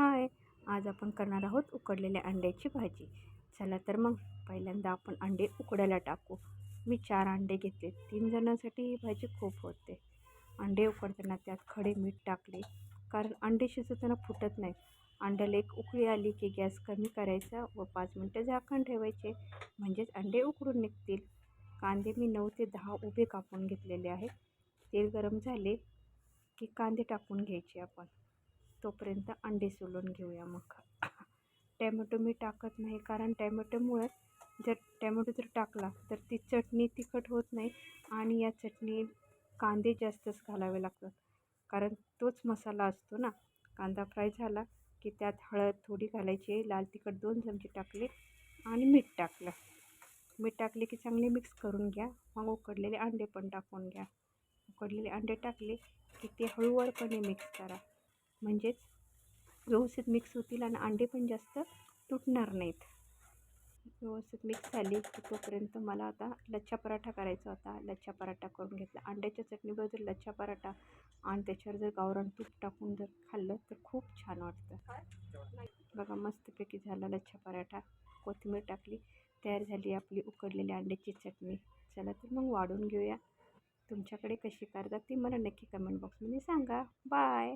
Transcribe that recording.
हाय, आज आपण करणार आहोत उकडलेल्या अंड्याची भाजी. चला तर मग पहिल्यांदा आपण अंडे उकडायला टाकू. मी 4 अंडे घेतले. 3 जणांसाठी ही भाजी खूप होते. अंडे उकडताना त्यात खडे मीठ टाकले, कारण अंडे शिजवताना फुटत नाही. अंड्याला एक उकळी आली की गॅस कमी करायचा व 5 मिनटं झाकण ठेवायचे, म्हणजेच अंडे उकडून निघतील. कांदे मी 9 ते 10 उभे कापून घेतलेले आहेत. तेल गरम झाले की कांदे टाकून घ्यायचे आपण. तोपर्यंत अंडे सोलून घेऊया. मग टॅमॅटो मी टाकत नाही, कारण टॅमॅटोमुळे टॅमॅटो जर टाकला तर ती चटणी तिखट होत नाही आणि या चटणी कांदे जास्तच घालावे लागतात, कारण तोच मसाला असतो ना. कांदा फ्राय झाला की त्यात हळद थोडी घालायची, लाल तिखट 2 चमचे टाकले आणि मीठ टाकलं. मीठ टाकले की चांगले मिक्स करून घ्या. मग उकडलेले अंडे पण टाकून घ्या. उकडलेले अंडे टाकले की ते हळूवारपणे मिक्स करा, म्हणजेच व्यवस्थित मिक्स होतील आणि अंडे पण जास्त तुटणार नाहीत. व्यवस्थित मिक्स झाली की तोपर्यंत मला आता लच्छा पराठा करायचा होता. लच्छा पराठा करून घेतला. अंड्याच्या चटणीबरोबर जर लच्छा पराठा आणि त्याच्यावर जर गावरान तूप टाकून जर खाल्लं तर खूप छान वाटतं. बघा, मस्तपैकी झाला लच्छा पराठा. कोथिंबीर टाकली, तयार झाली आपली उकडलेली अंड्याची चटणी. चला तर मग वाढून घेऊया. तुमच्याकडे कशी करतात ती मला नक्की कमेंट बॉक्समध्ये सांगा. बाय.